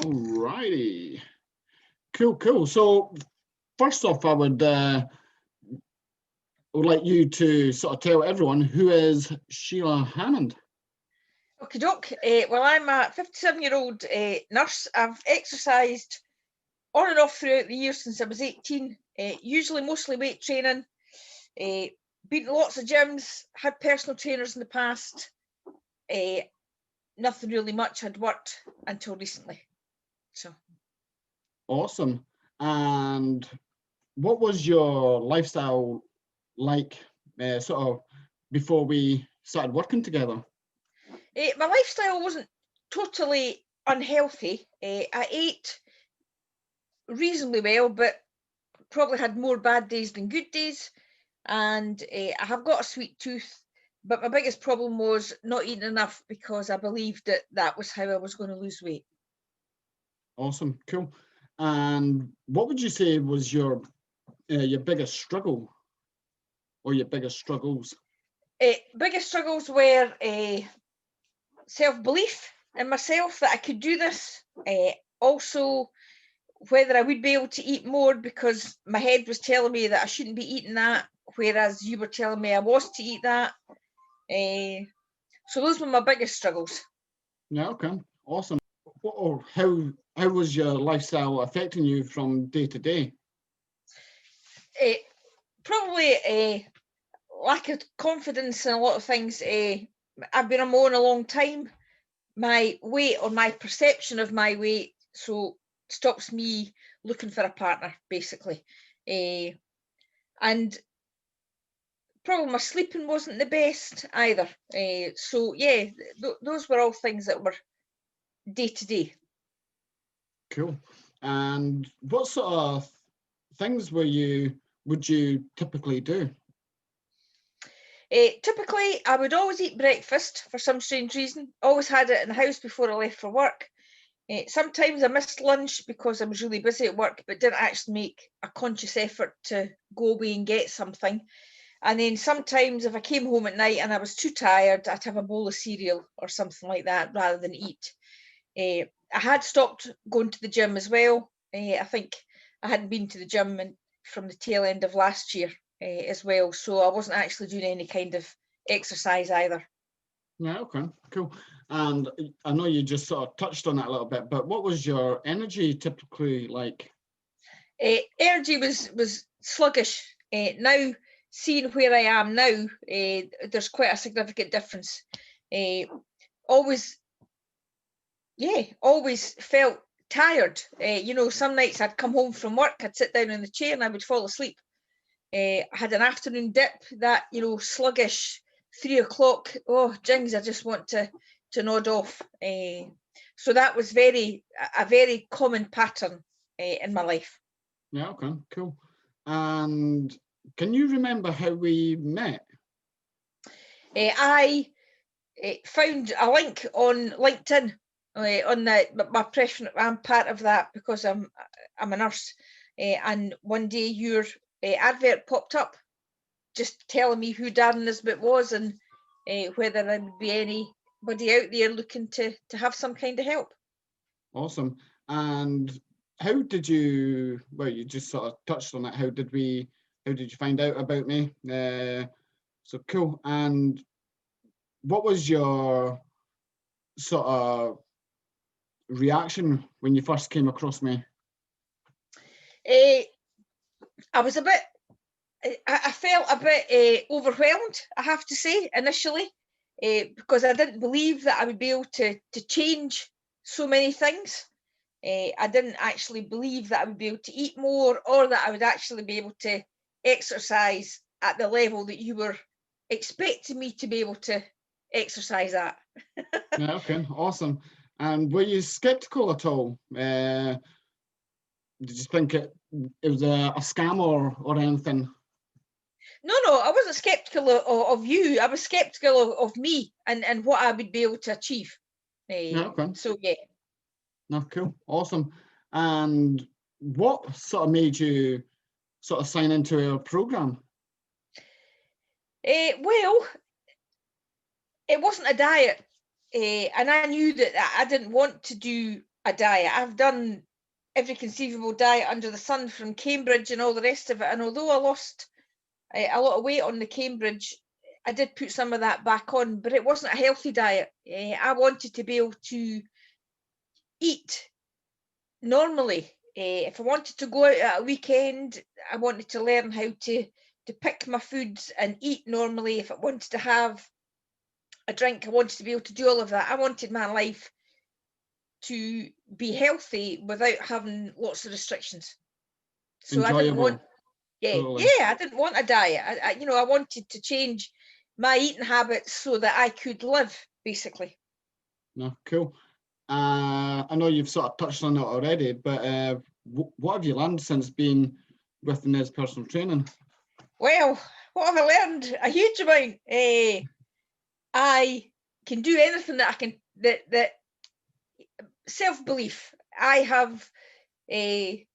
Alrighty. Cool. So first off, I would like you to sort of tell everyone, who is Sheila Hammond? Okie doke. Well, I'm a 57-year-old nurse. I've exercised on and off throughout the years since I was 18, usually mostly weight training, been to lots of gyms, had personal trainers in the past. Nothing really much had worked until recently. So Awesome. And what was your lifestyle like sort of before we started working together? my lifestyle wasn't totally unhealthy. I ate reasonably well, but probably had more bad days than good days. And I have got a sweet tooth, but my biggest problem was not eating enough because I believed that that was how I was going to lose weight. Awesome, cool. And what would you say was your biggest struggle or your biggest struggles? Biggest struggles were self-belief in myself that I could do this. Also, whether I would be able to eat more because my head was telling me that I shouldn't be eating that, whereas you were telling me I was to eat that. So those were my biggest struggles. Yeah, okay, awesome. Or how was your lifestyle affecting you from day to day? Probably a lack of confidence in a lot of things. I've been on my own a long time. My weight or my perception of my weight stops me looking for a partner, basically. And probably my sleeping wasn't the best either. So yeah, those were all things that were day to day. Cool. And what sort of things would you typically do? Typically, I would always eat breakfast for some strange reason. Always had it in the house before I left for work. Sometimes I missed lunch because I was really busy at work, but didn't actually make a conscious effort to go away and get something. And then sometimes if I came home at night and I was too tired, I'd have a bowl of cereal or something like that rather than eat. I had stopped going to the gym as well. I think I hadn't been to the gym from the tail end of last year as well. So I wasn't actually doing any kind of exercise either. Yeah, okay, cool. And I know you just sort of touched on that a little bit, but what was your energy typically like? Energy was sluggish. Now, seeing where I am now, there's quite a significant difference. Always felt tired. Some nights I'd come home from work, I'd sit down in the chair and I would fall asleep. I had an afternoon dip, that, sluggish 3 o'clock. Oh, jings, I just want to nod off. So that was a very common pattern in my life. Yeah, okay, cool. And can you remember how we met? I found a link on LinkedIn on my profession. I'm part of that because I'm a nurse, and one day your advert popped up, just telling me who Darren Nisbet was and whether there would be anybody out there looking to have some kind of help. Awesome. And how did you? Well, you just sort of touched on it. How did you find out about me? So cool. And what was your sort of reaction when you first came across me? I was a bit. I felt a bit overwhelmed, I have to say, initially, because I didn't believe that I would be able to change so many things. I didn't actually believe that I would be able to eat more, or that I would actually be able to exercise at the level that you were expecting me to be able to exercise at. Yeah, okay, awesome. And were you skeptical at all? Did you think it was a scam or anything? No, I wasn't skeptical of you. I was skeptical of me and what I would be able to achieve. Yeah, okay. So yeah. No, cool, awesome. And what sort of made you sort of sign into our program? Well, it wasn't a diet, and I knew that I didn't want to do a diet. I've done every conceivable diet under the sun, from Cambridge and all the rest of it. And although I lost a lot of weight on the Cambridge, I did put some of that back on, but it wasn't a healthy diet. I wanted to be able to eat normally. If I wanted to go out at a weekend, I wanted to learn how to pick my foods and eat normally. If I wanted to have a drink, I wanted to be able to do all of that. I wanted my life to be healthy without having lots of restrictions. So I didn't want, Totally. I didn't want a diet. I wanted to change my eating habits so that I could live, basically. No, cool. I know you've sort of touched on it already, but what have you learned since being with the Ned's personal training? Well, what have I learned? A huge amount. I can do anything that I can. That self-belief. I have a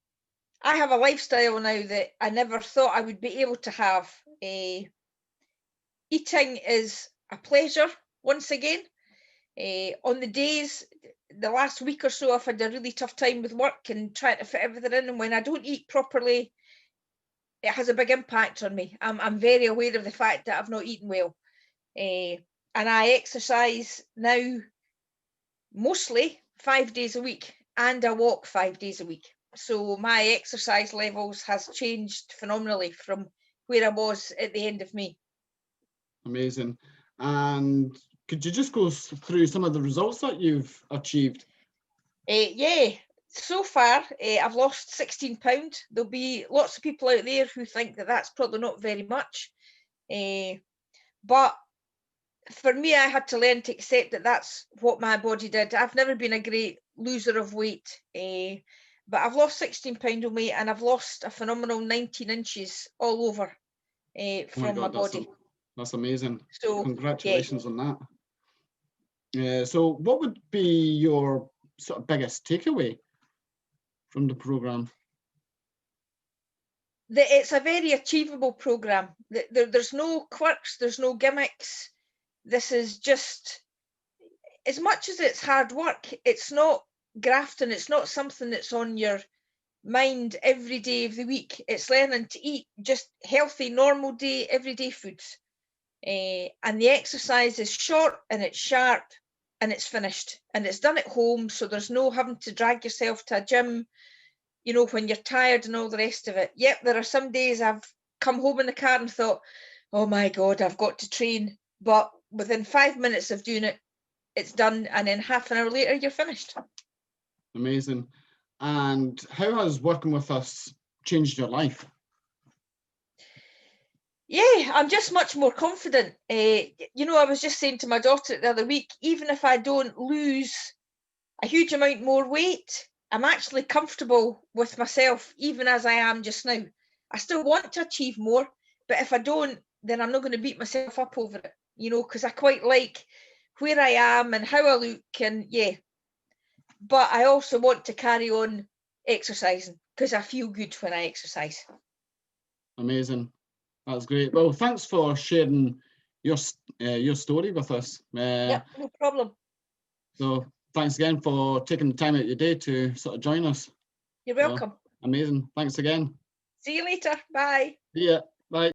lifestyle now that I never thought I would be able to have. Eating is a pleasure once again. On the days, the last week or so, I've had a really tough time with work and trying to fit everything in. And when I don't eat properly, it has a big impact on me. I'm very aware of the fact that I've not eaten well. And I exercise now mostly 5 days a week, and I walk 5 days a week. So my exercise levels has changed phenomenally from where I was at the end of May. Amazing. And could you just go through some of the results that you've achieved? Yeah, so far I've lost 16 pounds. There'll be lots of people out there who think that that's probably not very much. But for me, I had to learn to accept that that's what my body did. I've never been a great loser of weight, but I've lost 16 pounds of weight, and I've lost a phenomenal 19 inches all over from my body. That's amazing. So congratulations on that. So what would be your sort of biggest takeaway from the program? That it's a very achievable program. There's no quirks, there's no gimmicks. This is just, as much as it's hard work, it's not grafting, it's not something that's on your mind every day of the week. It's learning to eat just healthy, normal day, everyday foods. And the exercise is short and it's sharp and it's finished and it's done at home. So there's no having to drag yourself to a gym, when you're tired and all the rest of it. Yep, there are some days I've come home in the car and thought, oh my God, I've got to train. But within 5 minutes of doing it, it's done. And then half an hour later, you're finished. Amazing. And how has working with us changed your life? Yeah, I'm just much more confident. I was just saying to my daughter the other week, even if I don't lose a huge amount more weight, I'm actually comfortable with myself, even as I am just now. I still want to achieve more, but if I don't, then I'm not going to beat myself up over it, because I quite like where I am and how I look, and yeah. But I also want to carry on exercising because I feel good when I exercise. Amazing. That's great. Well, thanks for sharing your story with us. Yep, no problem. So thanks again for taking the time out of your day to sort of join us. You're welcome. Amazing. Thanks again. See you later. Bye. See ya.